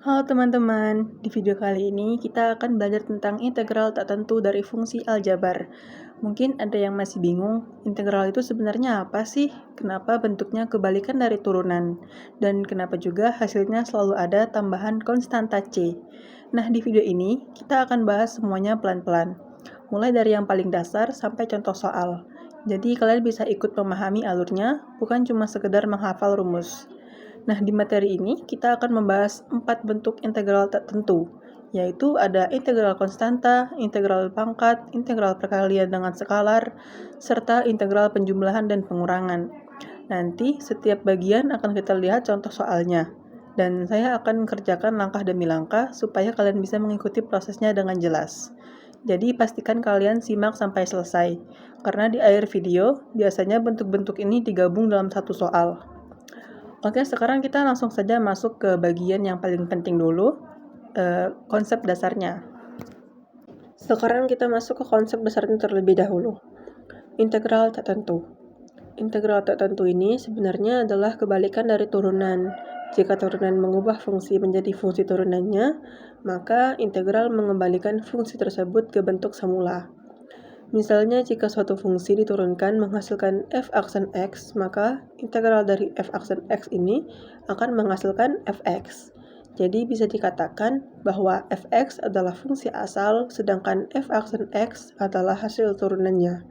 Halo teman-teman, di video kali ini kita akan belajar tentang integral tak tentu dari fungsi aljabar. Mungkin ada yang masih bingung, integral itu sebenarnya apa sih? Kenapa bentuknya kebalikan dari turunan? Dan kenapa juga hasilnya selalu ada tambahan konstanta C? Nah, di video ini kita akan bahas semuanya pelan-pelan, mulai dari yang paling dasar sampai contoh soal. Jadi kalian bisa ikut memahami alurnya, bukan cuma sekedar menghafal rumus. Nah, di materi ini kita akan membahas 4 bentuk integral tak tentu, yaitu ada integral konstanta, integral pangkat, integral perkalian dengan skalar, serta integral penjumlahan dan pengurangan. Nanti setiap bagian akan kita lihat contoh soalnya, dan saya akan kerjakan langkah demi langkah supaya kalian bisa mengikuti prosesnya dengan jelas. Jadi pastikan kalian simak sampai selesai, karena di akhir video biasanya bentuk-bentuk ini digabung dalam satu soal. Oke, sekarang kita langsung saja masuk ke bagian yang paling penting dulu, konsep dasarnya. Sekarang kita masuk ke konsep dasarnya terlebih dahulu. Integral tak tentu. Integral tak tentu ini sebenarnya adalah kebalikan dari turunan. Jika turunan mengubah fungsi menjadi fungsi turunannya, maka integral mengembalikan fungsi tersebut ke bentuk semula. Misalnya, jika suatu fungsi diturunkan menghasilkan f aksen x, maka integral dari f aksen x ini akan menghasilkan fx. Jadi bisa dikatakan bahwa fx adalah fungsi asal, sedangkan f aksen x adalah hasil turunannya.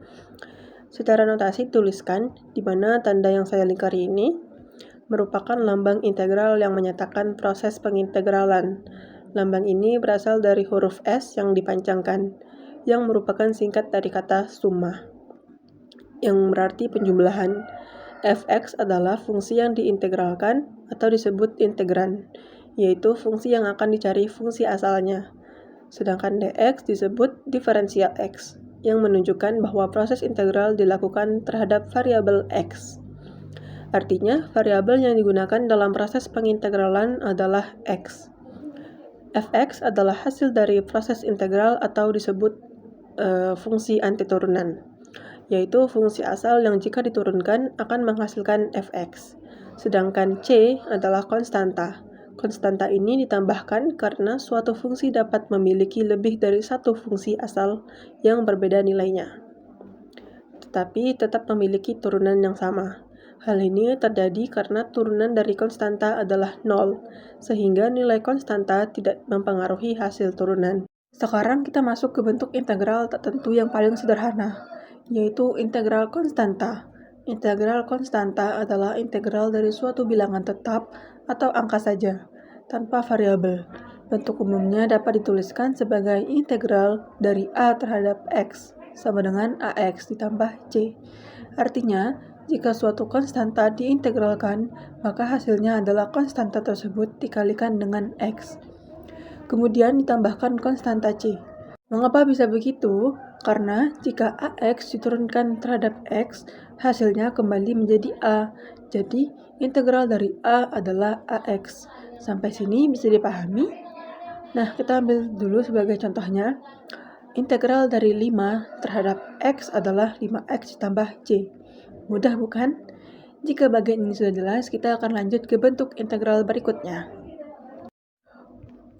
Secara notasi tuliskan, di mana tanda yang saya lingkari ini merupakan lambang integral yang menyatakan proses pengintegralan. Lambang ini berasal dari huruf S yang dipanjangkan, yang merupakan singkat dari kata summa, yang berarti penjumlahan. Fx adalah fungsi yang diintegralkan atau disebut integran, yaitu fungsi yang akan dicari fungsi asalnya. Sedangkan dx disebut diferensial x, yang menunjukkan bahwa proses integral dilakukan terhadap variabel x. Artinya, variabel yang digunakan dalam proses pengintegralan adalah x. Fx adalah hasil dari proses integral atau disebut fungsi antiturunan, yaitu fungsi asal yang jika diturunkan akan menghasilkan fx. Sedangkan c adalah konstanta. Konstanta ini ditambahkan karena suatu fungsi dapat memiliki lebih dari satu fungsi asal yang berbeda nilainya, tetapi tetap memiliki turunan yang sama. Hal ini terjadi karena turunan dari konstanta adalah 0, sehingga nilai konstanta tidak mempengaruhi hasil turunan. Sekarang kita masuk ke bentuk integral tak tentu yang paling sederhana, yaitu integral konstanta. Integral konstanta adalah integral dari suatu bilangan tetap atau angka saja, tanpa variabel. Bentuk umumnya dapat dituliskan sebagai integral dari A terhadap X, sama dengan AX ditambah C. Artinya, jika suatu konstanta diintegralkan, maka hasilnya adalah konstanta tersebut dikalikan dengan X. Kemudian ditambahkan konstanta C. Mengapa bisa begitu? Karena jika AX diturunkan terhadap X, hasilnya kembali menjadi A. Jadi, integral dari A adalah AX. Sampai sini bisa dipahami? Nah, kita ambil dulu sebagai contohnya. Integral dari 5 terhadap X adalah 5X ditambah C. Mudah bukan? Jika bagian ini sudah jelas, kita akan lanjut ke bentuk integral berikutnya.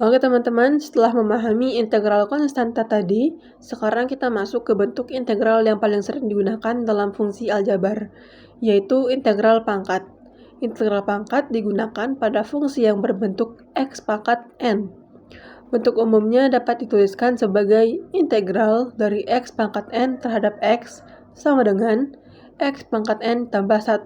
Oke teman-teman, setelah memahami integral konstanta tadi, sekarang kita masuk ke bentuk integral yang paling sering digunakan dalam fungsi aljabar, yaitu integral pangkat. Integral pangkat digunakan pada fungsi yang berbentuk x pangkat n. Bentuk umumnya dapat dituliskan sebagai integral dari x pangkat n terhadap x sama dengan x pangkat n tambah 1.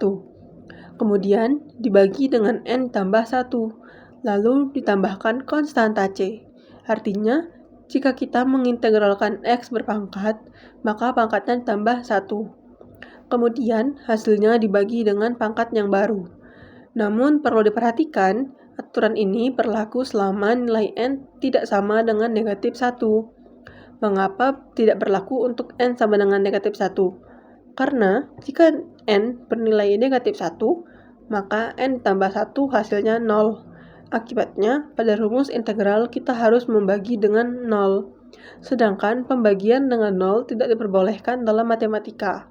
Kemudian dibagi dengan n tambah 1. Lalu ditambahkan konstanta C. Artinya, jika kita mengintegralkan X berpangkat, maka pangkatnya tambah 1. Kemudian, hasilnya dibagi dengan pangkat yang baru. Namun, perlu diperhatikan, aturan ini berlaku selama nilai N tidak sama dengan negatif 1. Mengapa tidak berlaku untuk N sama dengan negatif 1? Karena, jika N bernilai negatif 1, maka N tambah 1 hasilnya 0. Akibatnya, pada rumus integral kita harus membagi dengan 0, sedangkan pembagian dengan 0 tidak diperbolehkan dalam matematika.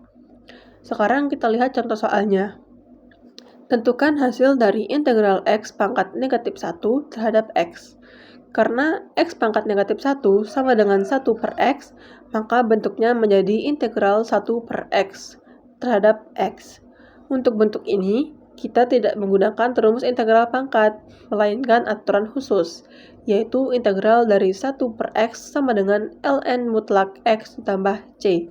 Sekarang kita lihat contoh soalnya. Tentukan hasil dari integral x pangkat negatif 1 terhadap x. Karena x pangkat negatif 1 sama dengan 1 per x, maka bentuknya menjadi integral 1 per x terhadap x. Untuk bentuk ini, kita tidak menggunakan rumus integral pangkat, melainkan aturan khusus, yaitu integral dari 1 per x sama dengan ln mutlak x ditambah c.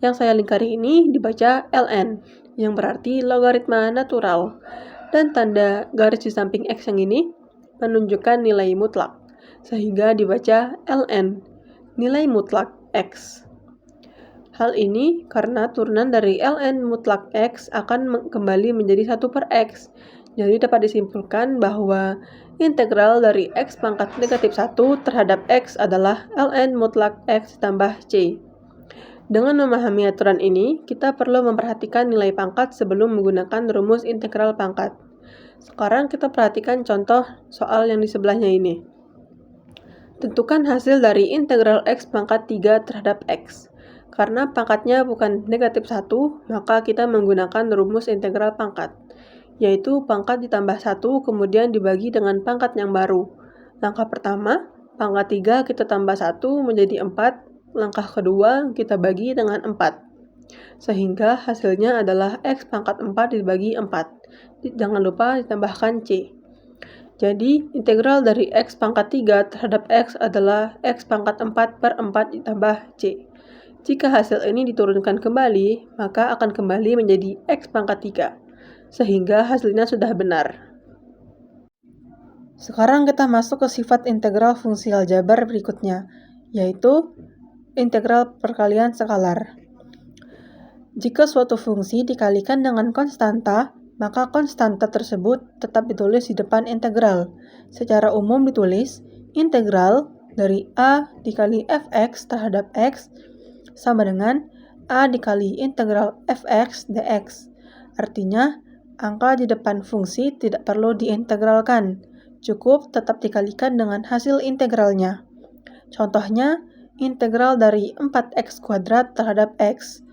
Yang saya lingkari ini dibaca ln, yang berarti logaritma natural, dan tanda garis di samping x yang ini menunjukkan nilai mutlak, sehingga dibaca ln, nilai mutlak x. Hal ini karena turunan dari ln mutlak x akan kembali menjadi 1 per x. Jadi dapat disimpulkan bahwa integral dari x pangkat negatif 1 terhadap x adalah ln mutlak x tambah c. Dengan memahami aturan ini, kita perlu memperhatikan nilai pangkat sebelum menggunakan rumus integral pangkat. Sekarang kita perhatikan contoh soal yang di sebelahnya ini. Tentukan hasil dari integral x pangkat 3 terhadap x. Karena pangkatnya bukan negatif 1, maka kita menggunakan rumus integral pangkat, yaitu pangkat ditambah 1 kemudian dibagi dengan pangkat yang baru. Langkah pertama, pangkat 3 kita tambah 1 menjadi 4, langkah kedua kita bagi dengan 4. Sehingga hasilnya adalah x pangkat 4 dibagi 4. Jangan lupa ditambahkan c. Jadi, integral dari x pangkat 3 terhadap x adalah x pangkat 4 per 4 ditambah c. Jika hasil ini diturunkan kembali, maka akan kembali menjadi x pangkat 3. Sehingga hasilnya sudah benar. Sekarang kita masuk ke sifat integral fungsi aljabar berikutnya, yaitu integral perkalian skalar. Jika suatu fungsi dikalikan dengan konstanta, maka konstanta tersebut tetap ditulis di depan integral. Secara umum ditulis integral dari a dikali fx terhadap x sama dengan a dikali integral fx dx. Artinya, angka di depan fungsi tidak perlu diintegralkan, cukup tetap dikalikan dengan hasil integralnya. Contohnya, integral dari 4x kuadrat terhadap x.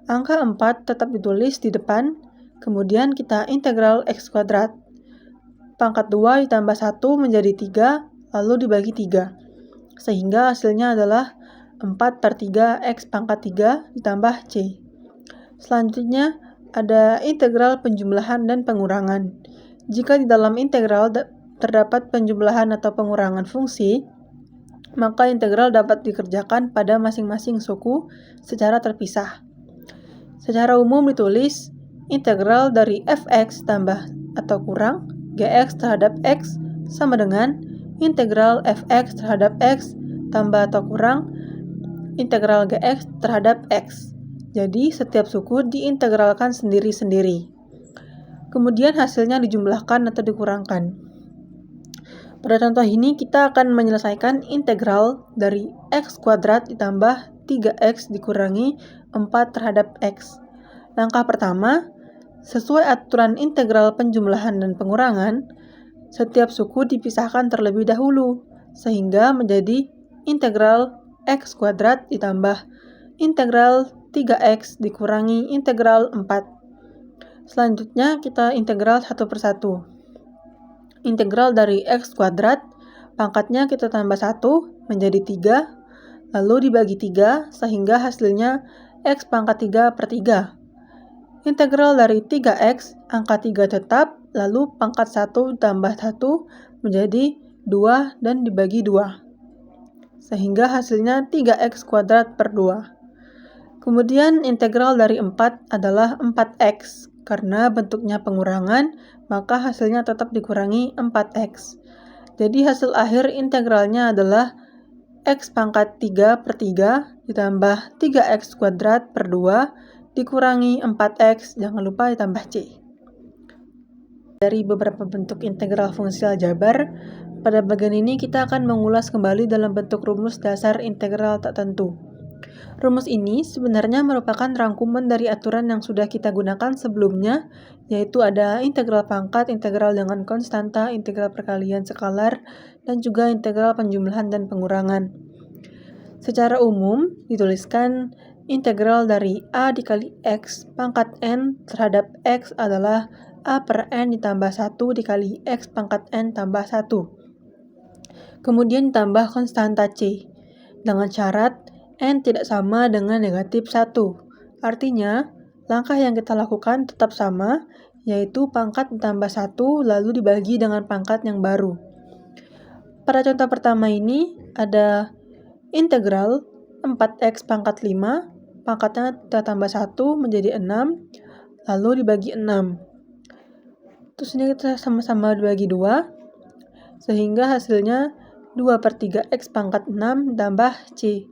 Angka 4 tetap ditulis di depan, kemudian kita integral x kuadrat. Pangkat 2 ditambah 1 menjadi 3, lalu dibagi 3. Sehingga hasilnya adalah 4 per 3 x pangkat 3 ditambah c. Selanjutnya, ada integral penjumlahan dan pengurangan. Jika di dalam integral terdapat penjumlahan atau pengurangan fungsi, maka integral dapat dikerjakan pada masing-masing suku secara terpisah. Secara umum ditulis integral dari fx tambah atau kurang gx terhadap x sama dengan integral fx terhadap x tambah atau kurang integral gx terhadap x. Jadi setiap suku diintegralkan sendiri-sendiri. Kemudian hasilnya dijumlahkan atau dikurangkan. Pada contoh ini kita akan menyelesaikan integral dari x kuadrat ditambah 3x dikurangi 4 terhadap x. Langkah pertama, sesuai aturan integral penjumlahan dan pengurangan, setiap suku dipisahkan terlebih dahulu, sehingga menjadi integral x kuadrat ditambah integral 3x dikurangi integral 4. Selanjutnya kita integral satu persatu. Integral dari x kuadrat, pangkatnya kita tambah 1 menjadi 3, lalu dibagi 3 sehingga hasilnya x pangkat 3 per 3. Integral dari 3x, angka 3 tetap, lalu pangkat 1 tambah 1 menjadi 2 dan dibagi 2. Sehingga hasilnya 3x kuadrat per 2. Kemudian integral dari 4 adalah 4x. Karena bentuknya pengurangan, maka hasilnya tetap dikurangi 4x. Jadi hasil akhir integralnya adalah x pangkat 3 per 3 ditambah 3x kuadrat per 2 dikurangi 4x, jangan lupa ditambah c. Dari beberapa bentuk integral fungsi aljabar, pada bagian ini kita akan mengulas kembali dalam bentuk rumus dasar integral tak tentu. Rumus ini sebenarnya merupakan rangkuman dari aturan yang sudah kita gunakan sebelumnya, yaitu ada integral pangkat, integral dengan konstanta, integral perkalian skalar, dan juga integral penjumlahan dan pengurangan. Secara umum, dituliskan integral dari a dikali x pangkat n terhadap x adalah A per N ditambah 1 dikali X pangkat N tambah 1. Kemudian ditambah konstanta C, dengan syarat N tidak sama dengan negatif 1. Artinya, langkah yang kita lakukan tetap sama, yaitu pangkat ditambah 1 lalu dibagi dengan pangkat yang baru. Pada contoh pertama ini ada integral 4x pangkat 5, pangkatnya kita tambah 1 menjadi 6, lalu dibagi 6. Terus ini kita sama-sama dibagi 2, sehingga hasilnya 2 per 3x pangkat 6 tambah C.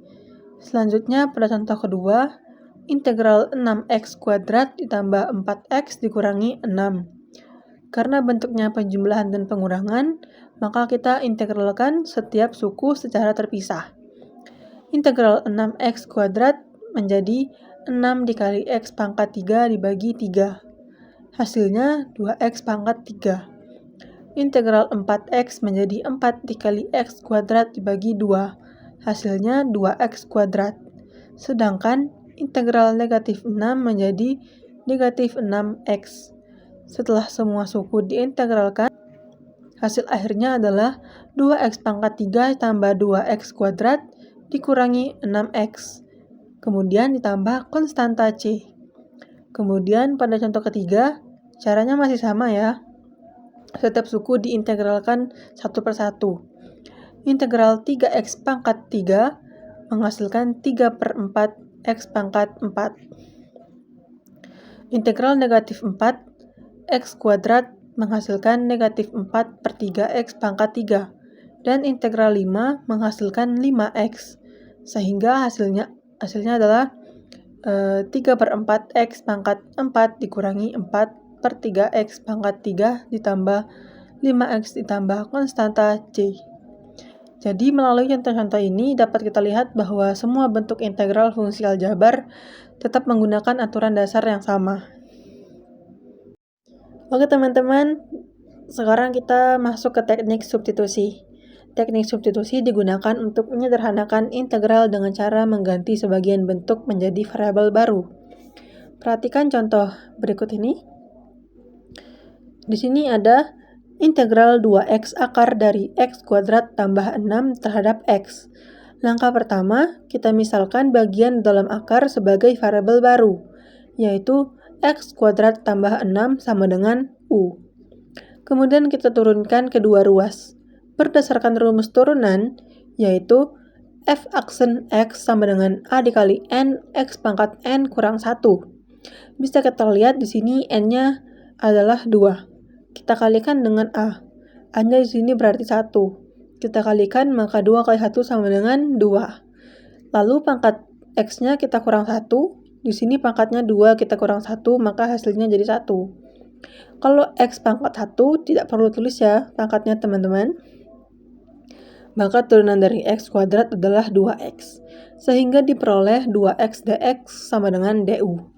Selanjutnya pada contoh kedua, integral 6x kuadrat ditambah 4x dikurangi 6. Karena bentuknya penjumlahan dan pengurangan, maka kita integralkan setiap suku secara terpisah. Integral 6x kuadrat menjadi 6 dikali x pangkat 3 dibagi 3. Hasilnya 2x pangkat 3. Integral 4x menjadi 4 dikali x kuadrat dibagi 2. Hasilnya 2x kuadrat. Sedangkan integral negatif 6 menjadi negatif 6x. Setelah semua suku diintegralkan, hasil akhirnya adalah 2x pangkat 3 tambah 2x kuadrat dikurangi 6x. Kemudian ditambah konstanta C. Kemudian pada contoh ketiga, caranya masih sama ya. Setiap suku diintegralkan satu per satu. Integral 3x pangkat 3 menghasilkan 3 per 4 x pangkat 4. Integral negatif 4 x kuadrat menghasilkan negatif 4 per 3x pangkat 3. Dan integral 5 menghasilkan 5x. Sehingga hasilnya adalah 3 per 4 x pangkat 4 dikurangi 4 per 3x pangkat 3 ditambah 5x ditambah konstanta C. Jadi melalui contoh-contoh ini dapat kita lihat bahwa semua bentuk integral fungsi aljabar tetap menggunakan aturan dasar yang sama. Oke teman-teman, sekarang kita masuk ke teknik substitusi. Teknik substitusi digunakan untuk menyederhanakan integral dengan cara mengganti sebagian bentuk menjadi variabel baru. Perhatikan contoh berikut ini. Di sini ada integral 2x akar dari x kuadrat tambah 6 terhadap x. Langkah pertama, kita misalkan bagian dalam akar sebagai variabel baru, yaitu x kuadrat tambah 6 sama dengan u. Kemudian kita turunkan kedua ruas. Berdasarkan rumus turunan, yaitu f aksen x sama dengan a dikali n x pangkat n kurang 1. Bisa kita lihat di sini n-nya adalah 2. Kita kalikan dengan A. A-nya di sini berarti 1. Kita kalikan, maka 2 kali 1 sama dengan 2. Lalu pangkat X-nya kita kurang 1. Di sini pangkatnya 2, kita kurang 1, maka hasilnya jadi 1. Kalau X pangkat 1, tidak perlu tulis ya pangkatnya teman-teman. Maka turunan dari X kuadrat adalah 2X. Sehingga diperoleh 2X dx sama dengan du.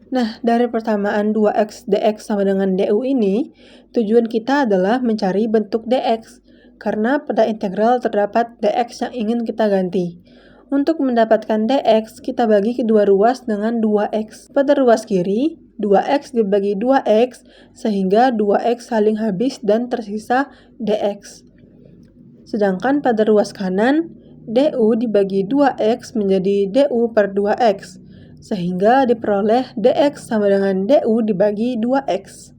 Nah, dari persamaan 2x dx sama dengan du ini, tujuan kita adalah mencari bentuk dx, karena pada integral terdapat dx yang ingin kita ganti. Untuk mendapatkan dx, kita bagi kedua ruas dengan 2x. Pada ruas kiri, 2x dibagi 2x, sehingga 2x saling habis dan tersisa dx. Sedangkan pada ruas kanan, du dibagi 2x menjadi du per 2x. Sehingga diperoleh dx sama dengan du dibagi 2x.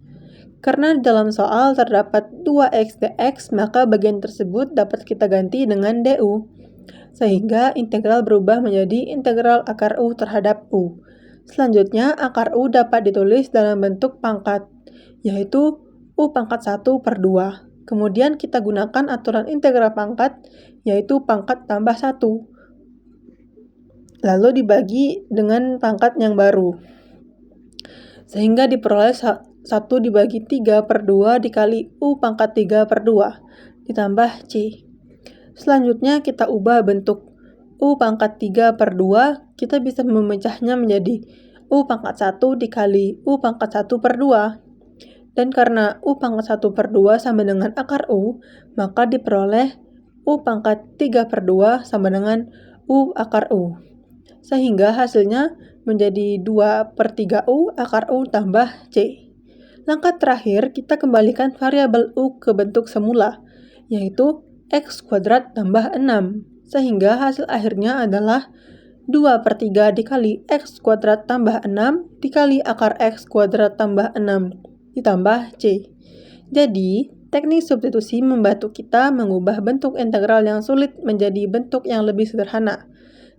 Karena dalam soal terdapat 2x dx, maka bagian tersebut dapat kita ganti dengan du. Sehingga integral berubah menjadi integral akar u terhadap u. Selanjutnya, akar u dapat ditulis dalam bentuk pangkat, yaitu u pangkat 1 per 2. Kemudian kita gunakan aturan integral pangkat, yaitu pangkat tambah 1. Lalu dibagi dengan pangkat yang baru. Sehingga diperoleh 1 dibagi 3 per 2 dikali u pangkat 3 per 2 ditambah C. Selanjutnya kita ubah bentuk u pangkat 3 per 2, kita bisa memecahnya menjadi u pangkat 1 dikali u pangkat 1 per 2. Dan karena u pangkat 1 per 2 sama dengan akar u, maka diperoleh u pangkat 3 per 2 sama dengan u akar u. Sehingga hasilnya menjadi 2 per 3u akar u tambah C. Langkah terakhir, kita kembalikan variabel U ke bentuk semula, yaitu X kuadrat tambah 6, sehingga hasil akhirnya adalah 2/3 dikali X kuadrat tambah 6 dikali akar X kuadrat tambah 6 ditambah C. Jadi, teknik substitusi membantu kita mengubah bentuk integral yang sulit menjadi bentuk yang lebih sederhana,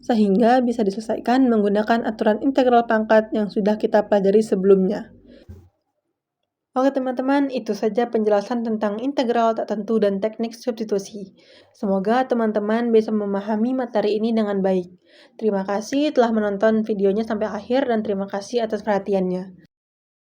sehingga bisa diselesaikan menggunakan aturan integral pangkat yang sudah kita pelajari sebelumnya. Oke teman-teman, itu saja penjelasan tentang integral tak tentu dan teknik substitusi. Semoga teman-teman bisa memahami materi ini dengan baik. Terima kasih telah menonton videonya sampai akhir dan terima kasih atas perhatiannya.